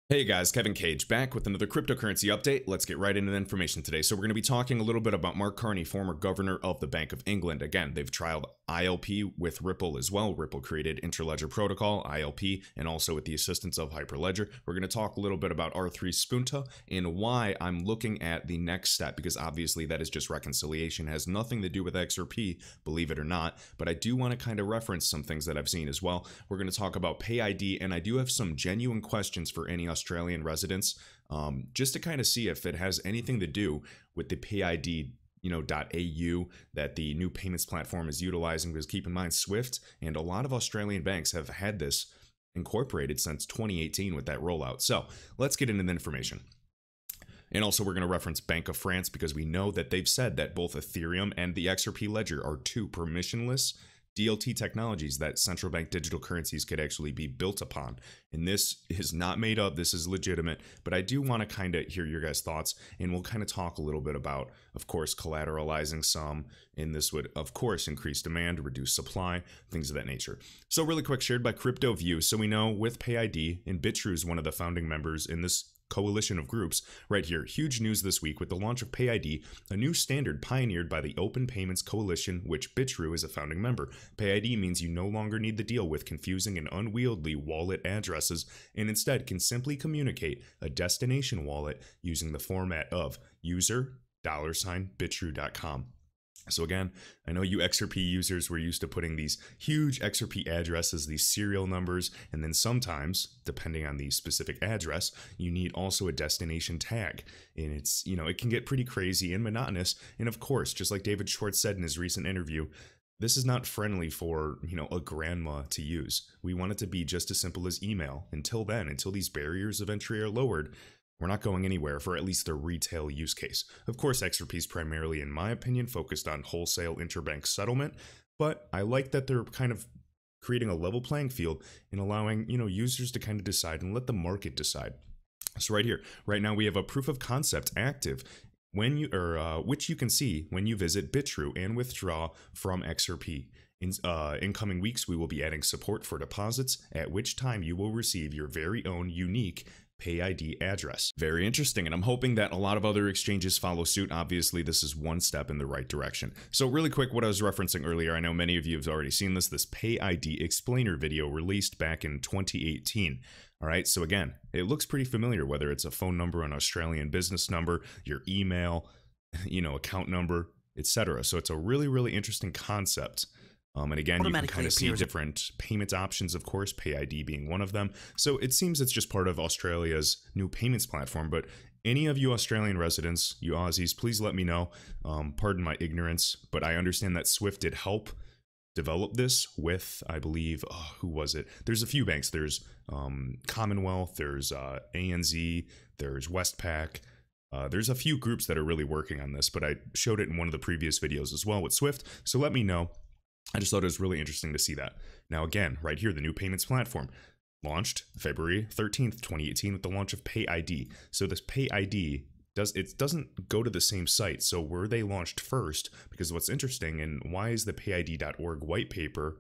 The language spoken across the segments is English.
Hey guys, Kevin Cage back with another cryptocurrency update. Let's get right into the information today. So we're going to be talking a little bit about Mark Carney, former governor of the Bank of England. Again, they've trialed ILP with Ripple as well. Ripple created Interledger Protocol, ILP, and also with the assistance of Hyperledger. We're going to talk a little bit about R3 Spunta and why I'm looking at the next step, because obviously that is just reconciliation. It has nothing to do with XRP, believe it or not, but I do want to kind of reference some things that I've seen as well. We're going to talk about PayID, and I do have some genuine questions for any Australian residents, just to kind of see if it has anything to do with the PayID .au that the new payments platform is utilizing, because keep in mind Swift and a lot of Australian banks have had this incorporated since 2018 with that rollout. So let's get into the information. And also we're going to reference Bank of France, because we know that they've said that both Ethereum and the XRP ledger are two permissionless DLT technologies that central bank digital currencies could actually be built upon. And this is not made up, this is legitimate, but I do want to kind of hear your guys' thoughts, and we'll kind of talk a little bit about, of course, collateralizing some, and this would, of course, increase demand, reduce supply, things of that nature. So really quick, shared by Crypto View. So we know with PayID, and Bitrue is one of the founding members in this coalition of groups right here. Huge news this week with the launch of PayID, a new standard pioneered by the Open Payments Coalition, which Bitrue is a founding member. PayID means you no longer need to deal with confusing and unwieldy wallet addresses, and instead can simply communicate a destination wallet using the format of user$bitrue.com. So again, I know you XRP users were used to putting these huge XRP addresses, these serial numbers, and then sometimes, depending on the specific address, you need also a destination tag. And it's, it can get pretty crazy and monotonous. And of course, just like David Schwartz said in his recent interview, this is not friendly for, a grandma to use. We want it to be just as simple as email. Until then, until these barriers of entry are lowered, we're not going anywhere for at least the retail use case. Of course, XRP is primarily, in my opinion, focused on wholesale interbank settlement, but I like that they're kind of creating a level playing field and allowing, users to kind of decide and let the market decide. So right here, right now we have a proof of concept active which you can see when you visit Bitrue and withdraw from XRP. In coming weeks, we will be adding support for deposits, at which time you will receive your very own unique PayID address. Very interesting, and I'm hoping that a lot of other exchanges follow suit. Obviously, this is one step in the right direction. So really quick, what I was referencing earlier, I know many of you have already seen this PayID Explainer video released back in 2018. All right, so again, it looks pretty familiar, whether it's a phone number, an Australian business number, your email, account number, etc. So it's a really, really interesting concept. And again, you can kind of see different payment options, of course, PayID being one of them. So it seems it's just part of Australia's new payments platform. But any of you Australian residents, you Aussies, please let me know. Pardon my ignorance, but I understand that Swift did help develop this with, I believe, who was it? There's a few banks. There's Commonwealth, there's ANZ, there's Westpac. There's a few groups that are really working on this, but I showed it in one of the previous videos as well with Swift. So let me know. I just thought it was really interesting to see that. Now again, right here, the new payments platform launched February 13th, 2018 with the launch of PayID. So this PayID doesn't go to the same site. So were they launched first? Because what's interesting, and why is the PayID.org white paper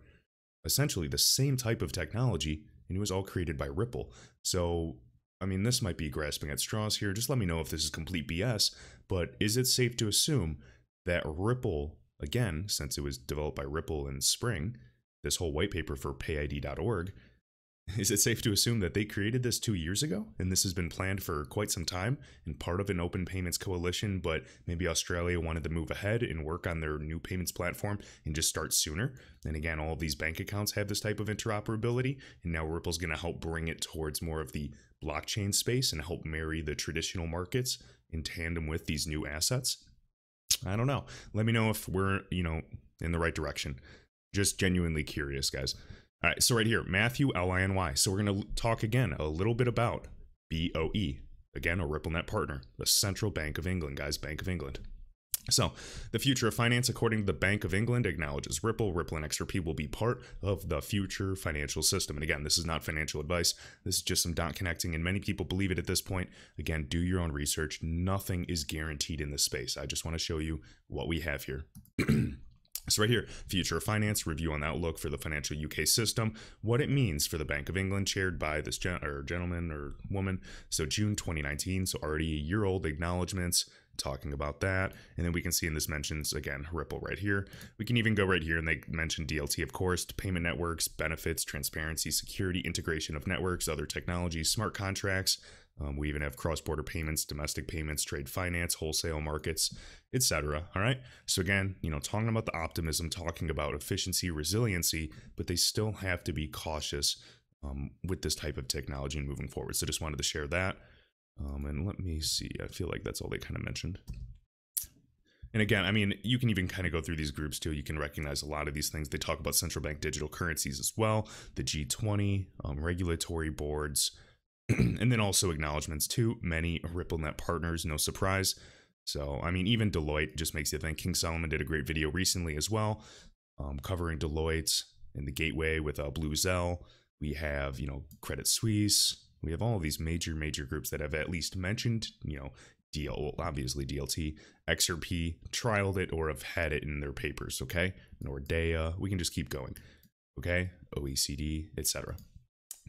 essentially the same type of technology, and it was all created by Ripple. So, I mean, this might be grasping at straws here. Just let me know if this is complete BS, but is it safe to assume that Ripple, again, since it was developed by Ripple in spring, this whole white paper for PayID.org, is it safe to assume that they created this 2 years ago and this has been planned for quite some time and part of an open payments coalition, but maybe Australia wanted to move ahead and work on their new payments platform and just start sooner? And again, all of these bank accounts have this type of interoperability, and now Ripple's going to help bring it towards more of the blockchain space and help marry the traditional markets in tandem with these new assets. I don't know. Let me know if we're, in the right direction. Just genuinely curious, guys. All right, so right here, Matthew L-I-N-Y. So we're going to talk again a little bit about BOE. Again, a RippleNet partner, the Central Bank of England, guys, Bank of England. So the future of finance, according to the Bank of England, acknowledges Ripple and XRP will be part of the future financial system. And again, this is not financial advice. This is just some dot connecting, and many people believe it at this point. Again, do your own research. Nothing is guaranteed in this space. I just want to show you what we have here. So right here, Future of Finance, review on the outlook for the financial UK system, what it means for the Bank of England, chaired by this gentleman or woman. So June 2019, so already a year old, acknowledgements talking about that. And then we can see in this mentions, again, Ripple right here. We can even go right here and they mention DLT, of course, payment networks, benefits, transparency, security, integration of networks, other technologies, smart contracts. We even have cross-border payments, domestic payments, trade finance, wholesale markets, etc. All right. So again, talking about the optimism, talking about efficiency, resiliency, but they still have to be cautious with this type of technology and moving forward. So just wanted to share that. And let me see. I feel like that's all they kind of mentioned. And again, I mean, you can even kind of go through these groups too. You can recognize a lot of these things. They talk about central bank digital currencies as well, the G20, regulatory boards, and then also acknowledgments to many RippleNet partners, no surprise. So, I mean, even Deloitte just makes you think. King Solomon did a great video recently as well, covering Deloitte and the gateway with Blue Zell. We have, Credit Suisse. We have all of these major groups that have at least mentioned, obviously DLT, XRP, trialed it, or have had it in their papers, okay? Nordea, we can just keep going, okay? OECD, etc.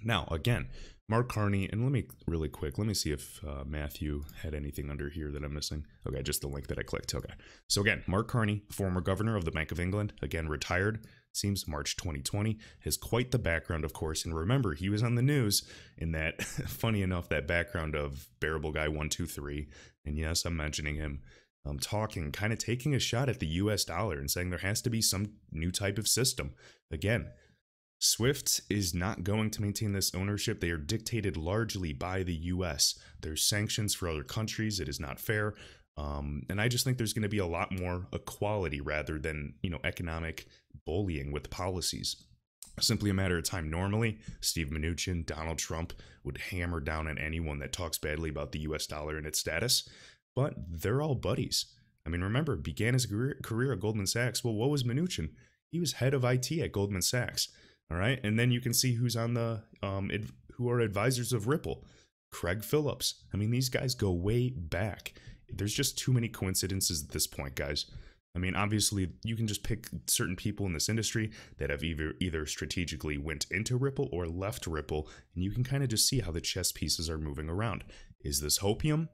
Now, again, Mark Carney, and let me see if Matthew had anything under here that I'm missing. Okay, just the link that I clicked. Okay. So again, Mark Carney, former governor of the Bank of England, again, retired, seems March 2020, has quite the background, of course. And remember, he was on the news in that, funny enough, that background of Bearable Guy 123. And yes, I'm mentioning him. Talking, kind of taking a shot at the US dollar and saying there has to be some new type of system. Again, SWIFT is not going to maintain this ownership. They are dictated largely by the US. There's sanctions for other countries. It is not fair. And I just think there's going to be a lot more equality rather than, economic bullying with policies. Simply a matter of time. Normally, Steve Mnuchin, Donald Trump would hammer down on anyone that talks badly about the US dollar and its status, but they're all buddies. I mean, remember, began his career at Goldman Sachs. Well, what was Mnuchin? He was head of IT at Goldman Sachs. All right, and then you can see who's on the who are advisors of Ripple. Craig Phillips. I mean, these guys go way back. There's just too many coincidences at this point, guys. I mean, obviously, you can just pick certain people in this industry that have either strategically went into Ripple or left Ripple, and you can kind of just see how the chess pieces are moving around. Is this hopium?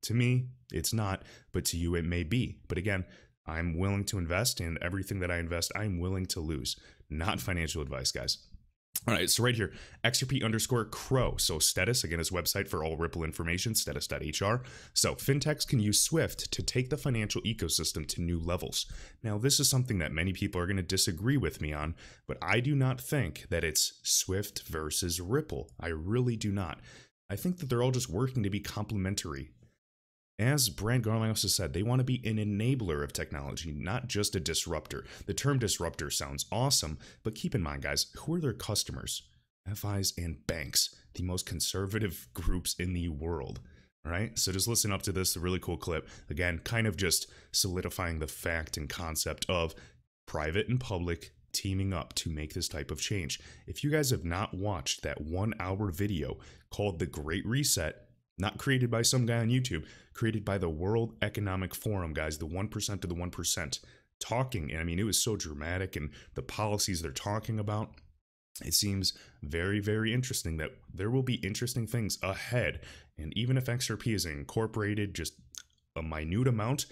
To me, it's not, but to you, it may be. But again, I'm willing to invest, and everything that I invest, I'm willing to lose. Not financial advice, guys. All right, so right here, XRP_Crow. So Status, again, is website for all Ripple information, status.hr. So fintechs can use SWIFT to take the financial ecosystem to new levels. Now, this is something that many people are going to disagree with me on, but I do not think that it's SWIFT versus Ripple. I really do not. I think that they're all just working to be complementary. As Brand Garland also said, they want to be an enabler of technology, not just a disruptor. The term disruptor sounds awesome, but keep in mind, guys, who are their customers? FIs and banks, the most conservative groups in the world. All right, so just listen up to this, a really cool clip. Again, kind of just solidifying the fact and concept of private and public teaming up to make this type of change. If you guys have not watched that 1 hour video called The Great Reset, not created by some guy on YouTube, created by the World Economic Forum, guys, the 1% of the 1%, talking. And I mean, it was so dramatic, and the policies they're talking about, it seems very, very interesting that there will be interesting things ahead. And even if XRP is incorporated just a minute amount,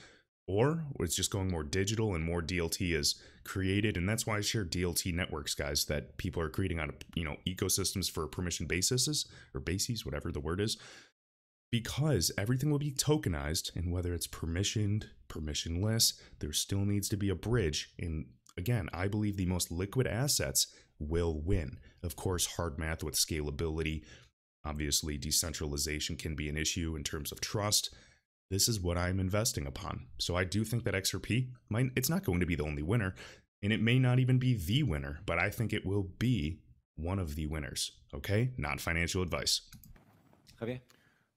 or it's just going more digital and more DLT is created, and that's why I share DLT networks, guys, that people are creating on, ecosystems for permission bases, or bases, whatever the word is. Because everything will be tokenized, and whether it's permissioned, permissionless, there still needs to be a bridge. And again, I believe the most liquid assets will win. Of course, hard math with scalability. Obviously, decentralization can be an issue in terms of trust. This is what I'm investing upon. So I do think that XRP, it's not going to be the only winner, and it may not even be the winner, but I think it will be one of the winners. Okay? Not financial advice. Javier?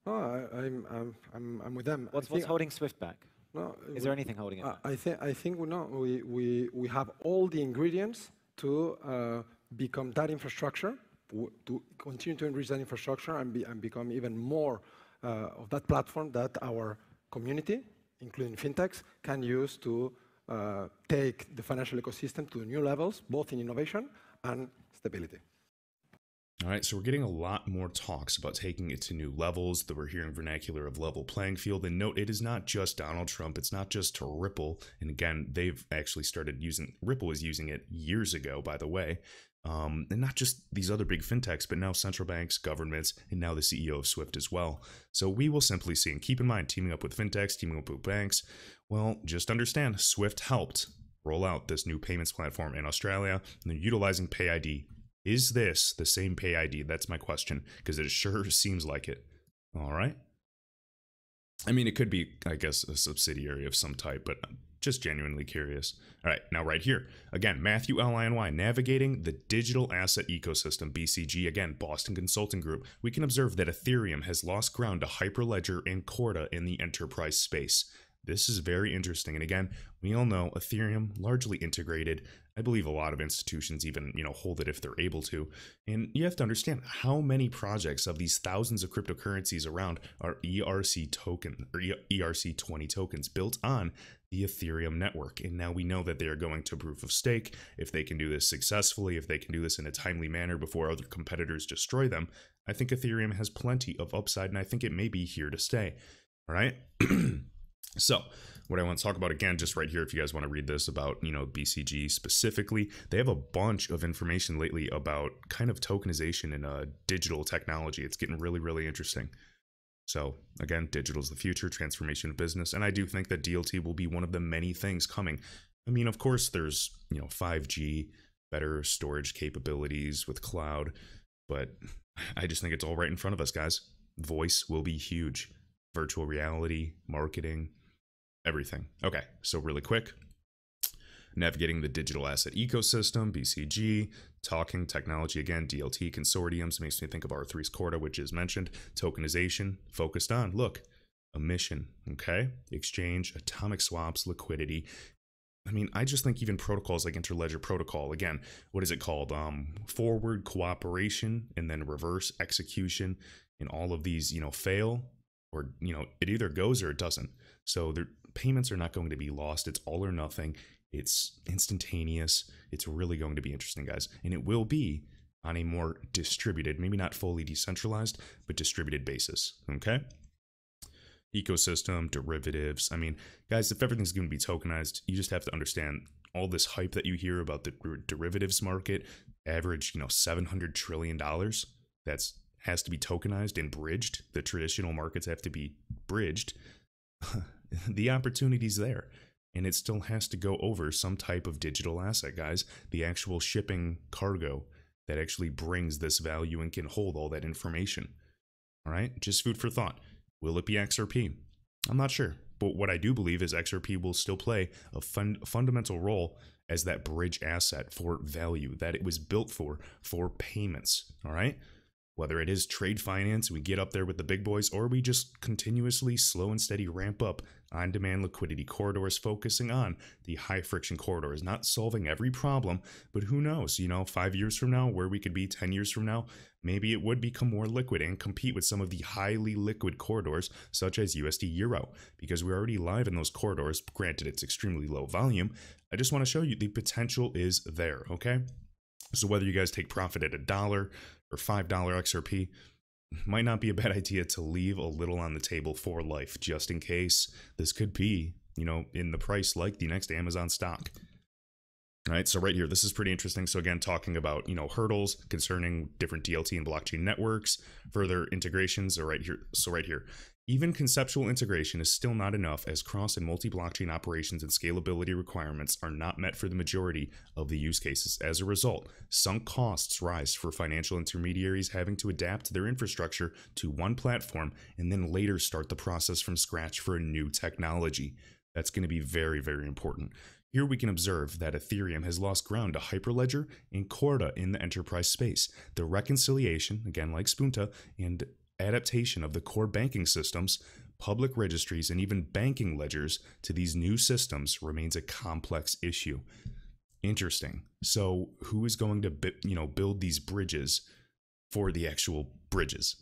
No, I'm with them. What's holding SWIFT back? No, is there anything holding it back? I think we have all the ingredients to become that infrastructure, to continue to enrich that infrastructure, and become even more of that platform that our community, including fintechs, can use to take the financial ecosystem to new levels, both in innovation and stability. All right, so we're getting a lot more talks about taking it to new levels, that we're hearing vernacular of level playing field. And note, it is not just Donald Trump, it's not just to Ripple. And again, they've actually started using, Ripple was using it years ago, by the way. And not just these other big fintechs, but now central banks, governments, and now the CEO of Swift as well. So we will simply see, and keep in mind, teaming up with fintechs, teaming up with banks, well, just understand, Swift helped roll out this new payments platform in Australia, and they're utilizing PayID. Is this the same PayID? That's my question, because it sure seems like it. All right. I mean, it could be, I guess, a subsidiary of some type, but I'm just genuinely curious. All right, now right here. Again, Matthew L.I.N.Y. Navigating the Digital Asset Ecosystem, BCG, again, Boston Consulting Group. We can observe that Ethereum has lost ground to Hyperledger and Corda in the enterprise space. This is very interesting. And again, we all know Ethereum largely integrated. I believe a lot of institutions even, hold it if they're able to. And you have to understand how many projects of these thousands of cryptocurrencies around are ERC token or ERC20 tokens built on the Ethereum network. And now we know that they are going to proof of stake. If they can do this successfully, if they can do this in a timely manner before other competitors destroy them, I think Ethereum has plenty of upside, and I think it may be here to stay. All right. So what I want to talk about, again, just right here, if you guys want to read this about, BCG specifically, they have a bunch of information lately about kind of tokenization and digital technology. It's getting really, really interesting. So again, digital is the future, transformation of business. And I do think that DLT will be one of the many things coming. I mean, of course, there's, 5G, better storage capabilities with cloud, but I just think it's all right in front of us, guys. Voice will be huge. Virtual reality, marketing, everything. Okay, so really quick. Navigating the digital asset ecosystem, BCG, talking technology again, DLT consortiums, makes me think of R3's Corda, which is mentioned, tokenization, focused on, look, emission, okay? Exchange, atomic swaps, liquidity. I mean, I just think even protocols like Interledger Protocol, again, what is it called? Forward cooperation and then reverse execution, and all of these, fail, or, it either goes or it doesn't. So their payments are not going to be lost. It's all or nothing. It's instantaneous. It's really going to be interesting, guys. And it will be on a more distributed, maybe not fully decentralized, but distributed basis, okay? Ecosystem, derivatives. I mean, guys, if everything's going to be tokenized, you just have to understand all this hype that you hear about the derivatives market, average, $700 trillion. That's has to be tokenized and bridged. The traditional markets have to be bridged. The opportunity's there, and it still has to go over some type of digital asset, guys. The actual shipping cargo that actually brings this value and can hold all that information. All right, just food for thought. Will it be XRP? I'm not sure, but what I do believe is XRP will still play a fundamental role as that bridge asset for value that it was built for payments. All right. Whether it is trade finance, we get up there with the big boys, or we just continuously slow and steady ramp up on-demand liquidity corridors, focusing on the high-friction corridors, not solving every problem, but who knows, 5 years from now, where we could be 10 years from now, maybe it would become more liquid and compete with some of the highly liquid corridors, such as USD Euro, because we're already live in those corridors. Granted, it's extremely low volume. I just want to show you the potential is there, okay? So whether you guys take profit at $1 or $5 XRP, might not be a bad idea to leave a little on the table for life, just in case this could be, in the price like the next Amazon stock. All right, so right here, this is pretty interesting. So again, talking about, hurdles concerning different DLT and blockchain networks, further integrations are right here. So right here, even conceptual integration is still not enough, as cross and multi-blockchain operations and scalability requirements are not met for the majority of the use cases. As a result, sunk costs rise for financial intermediaries having to adapt their infrastructure to one platform and then later start the process from scratch for a new technology. That's going to be very, very important. Here we can observe that Ethereum has lost ground to Hyperledger and Corda in the enterprise space. The reconciliation, again like Spunta, and adaptation of the core banking systems, public registries, and even banking ledgers to these new systems remains a complex issue. Interesting. So who is going to build these bridges for the actual bridges?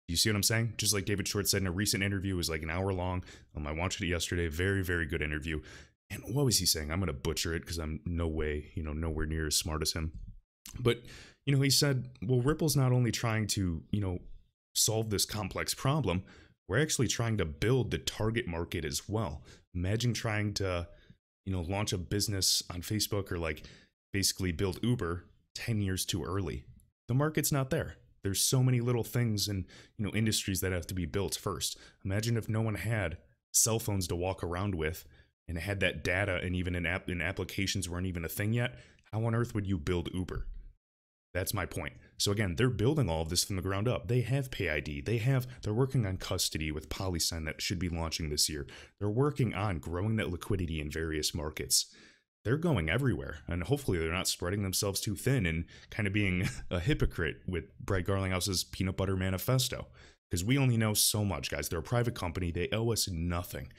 You see what I'm saying? Just like David Short said in a recent interview, it was like an hour long. I watched it yesterday. Very, very good interview. And what was he saying? I'm going to butcher it because I'm nowhere near as smart as him. But, he said, well, Ripple's not only trying to, solve this complex problem, we're actually trying to build the target market as well. Imagine trying to, launch a business on Facebook or like basically build Uber 10 years too early. The market's not there. There's so many little things and, industries that have to be built first. Imagine if no one had cell phones to walk around with and had that data, and even in applications weren't even a thing yet. How on earth would you build Uber? That's my point. So again, they're building all of this from the ground up. They have PayID. They're working on custody with Polysign that should be launching this year. They're working on growing that liquidity in various markets. They're going everywhere, and hopefully they're not spreading themselves too thin and kind of being a hypocrite with Brett Garlinghouse's Peanut Butter Manifesto. Because we only know so much, guys. They're a private company. They owe us nothing.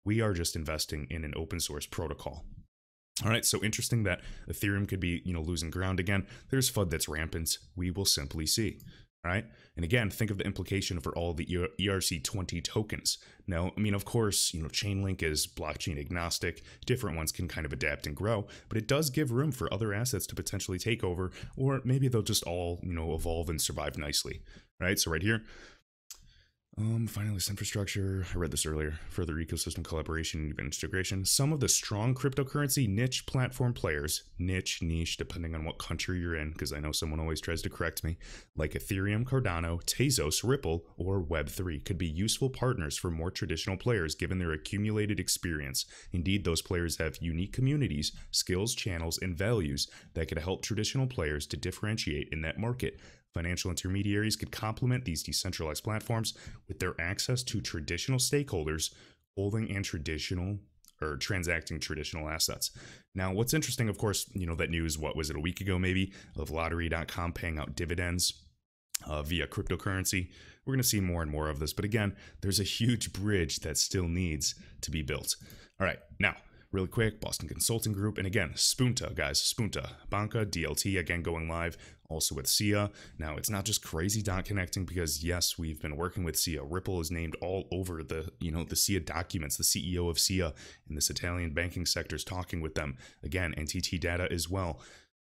We are just investing in an open source protocol. All right, so interesting that Ethereum could be, losing ground again. There's FUD that's rampant. We will simply see. All right, and again, think of the implication for all the ERC20 tokens. Now, of course, Chainlink is blockchain agnostic. Different ones can kind of adapt and grow, but it does give room for other assets to potentially take over, or maybe they'll just all, evolve and survive nicely. All right, so right here. Finalist infrastructure. I read this earlier. Further ecosystem collaboration and integration. Some of the strong cryptocurrency niche platform players, niche, depending on what country you're in, because I know someone always tries to correct me, like Ethereum, Cardano, Tezos, Ripple, or Web3 could be useful partners for more traditional players given their accumulated experience. Indeed, those players have unique communities, skills, channels, and values that could help traditional players to differentiate in that market. Financial intermediaries could complement these decentralized platforms with their access to traditional stakeholders holding and transacting traditional assets. Now, what's interesting, of course, that news, what was it, a week ago maybe, of Lottery.com paying out dividends via cryptocurrency. We're going to see more and more of this. But again, there's a huge bridge that still needs to be built. All right, now, really quick, Boston Consulting Group. And again, Spunta, guys, Spunta. Banca DLT, again, going live. Also with SIA. Now, it's not just crazy dot connecting because, yes, we've been working with SIA. Ripple is named all over the SIA documents. The CEO of SIA in this Italian banking sector is talking with them. Again, NTT data as well.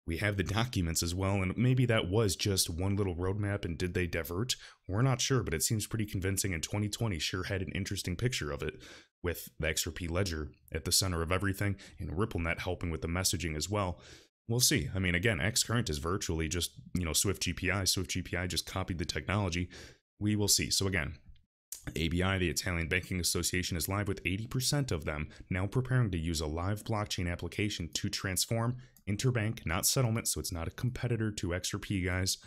We have the documents as well, and maybe that was just one little roadmap, and did they divert? We're not sure, but it seems pretty convincing, and 2020 sure had an interesting picture of it, with the XRP ledger at the center of everything, and RippleNet helping with the messaging as well. We'll see. Again, Xcurrent is virtually just, Swift GPI. Swift GPI just copied the technology. We will see. So again, ABI, the Italian Banking Association, is live with 80% of them now preparing to use a live blockchain application to transform interbank, not settlement, so it's not a competitor to XRP, guys.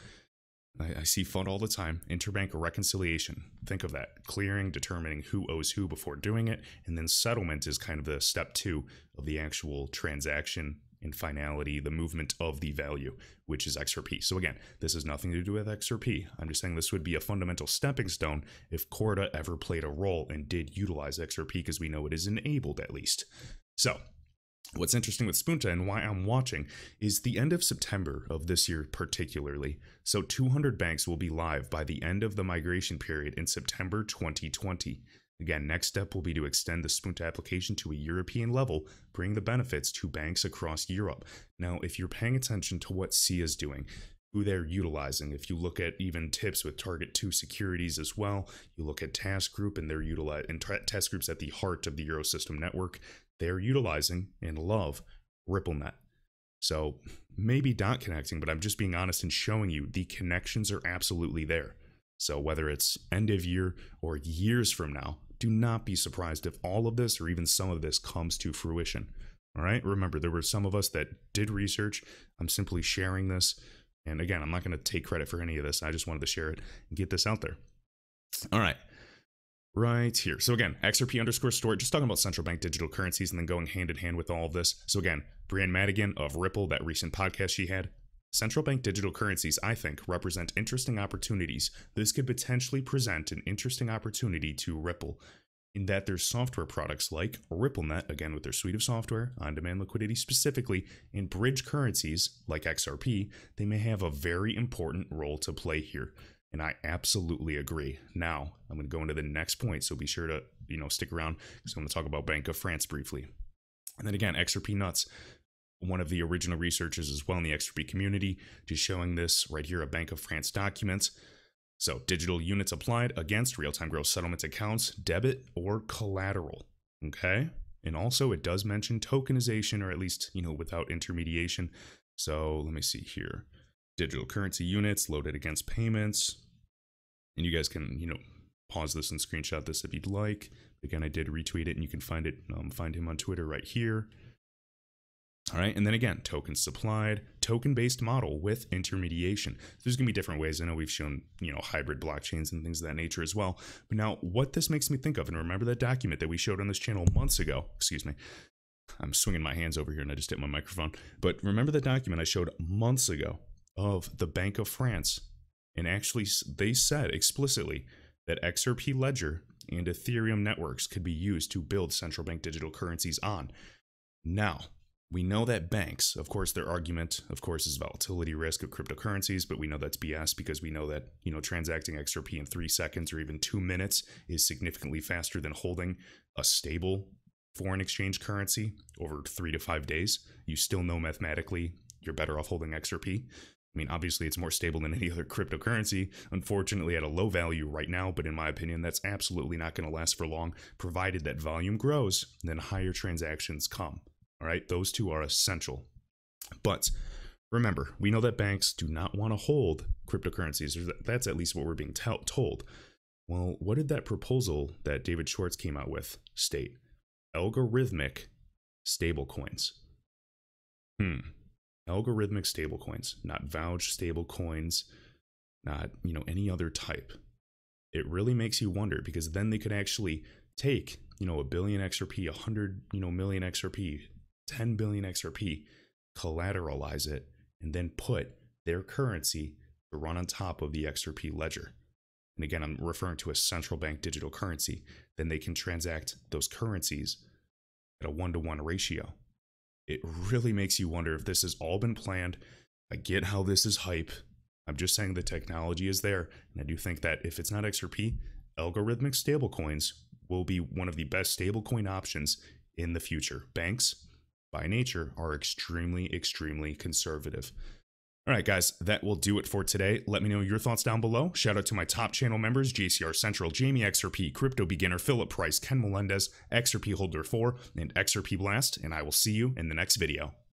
I see FUD all the time. Interbank reconciliation. Think of that. Clearing, determining who owes who before doing it, and then settlement is kind of the step 2 of the actual transaction and finality, the movement of the value, which is XRP. So again, this has nothing to do with XRP. I'm just saying this would be a fundamental stepping stone if Corda ever played a role and did utilize XRP, because we know it is enabled at least. So what's interesting with Spunta and why I'm watching is the end of September of this year particularly. So 200 banks will be live by the end of the migration period in September 2020. Again, next step will be to extend the Spunta application to a European level, bring the benefits to banks across Europe. Now, if you're paying attention to what SIA is doing, who they're utilizing, if you look at even tips with Target 2 securities as well, you look at Task Group and they're utilizing, Task Group's at the heart of the Eurosystem network, they're utilizing and love RippleNet. So maybe dot connecting, but I'm just being honest and showing you the connections are absolutely there. So whether it's end of year or years from now, do not be surprised if all of this or even some of this comes to fruition. All right. Remember, there were some of us that did research. I'm simply sharing this. And again, I'm not going to take credit for any of this. I just wanted to share it and get this out there. All right. Right here. So again, XRP_store, just talking about central bank digital currencies and then going hand in hand with all of this. So again, Brianne Madigan of Ripple, that recent podcast she had, central bank digital currencies, I think, represent interesting opportunities. This could potentially present an interesting opportunity to Ripple in that their software products like RippleNet, again with their suite of software, on-demand liquidity specifically, and bridge currencies like XRP, they may have a very important role to play here. And I absolutely agree. Now, I'm going to go into the next point, so be sure to, stick around because I'm going to talk about Bank of France briefly. And then again, XRP Nuts, one of the original researchers as well in the XRP community, just showing this right here, a Bank of France documents. So digital units applied against real-time gross settlement accounts, debit or collateral. Okay. And also it does mention tokenization, or at least, without intermediation. So let me see here. Digital currency units loaded against payments. And you guys can, pause this and screenshot this if you'd like. Again, I did retweet it, and you can find it, find him on Twitter right here. All right, and then again, tokens supplied, token-based model with intermediation. There's gonna be different ways. I know we've shown, hybrid blockchains and things of that nature as well. But now what this makes me think of, and remember that document that we showed on this channel months ago, excuse me, I'm swinging my hands over here and I just hit my microphone. But remember the document I showed months ago of the Bank of France, and actually they said explicitly that XRP Ledger and Ethereum networks could be used to build central bank digital currencies on. Now, we know that banks, of course, their argument, of course, is volatility risk of cryptocurrencies, but we know that's BS because we know that, transacting XRP in 3 seconds or even 2 minutes is significantly faster than holding a stable foreign exchange currency over 3 to 5 days. You still know mathematically you're better off holding XRP. I mean, obviously, it's more stable than any other cryptocurrency, unfortunately, at a low value right now. But in my opinion, that's absolutely not going to last for long, provided that volume grows, then higher transactions come. All right, those two are essential. But remember, we know that banks do not want to hold cryptocurrencies. That's at least what we're being told. Well, what did that proposal that David Schwartz came out with state? Algorithmic stablecoins. Algorithmic stablecoins, not vouched stablecoins, not, any other type. It really makes you wonder, because then they could actually take, 1 billion XRP, 100, million XRP, 10 billion XRP, collateralize it, and then put their currency to run on top of the XRP ledger. And again, I'm referring to a central bank digital currency. Then they can transact those currencies at a 1-to-1 ratio. It really makes you wonder if this has all been planned. I get how this is hype. I'm just saying the technology is there. And I do think that if it's not XRP, algorithmic stablecoins will be one of the best stablecoin options in the future. Banks, by nature, are extremely, extremely conservative. All right, guys, that will do it for today. Let me know your thoughts down below. Shout out to my top channel members, JCR Central, Jamie XRP, Crypto Beginner, Philip Price, Ken Melendez, XRP Holder 4, and XRP Blast, and I will see you in the next video.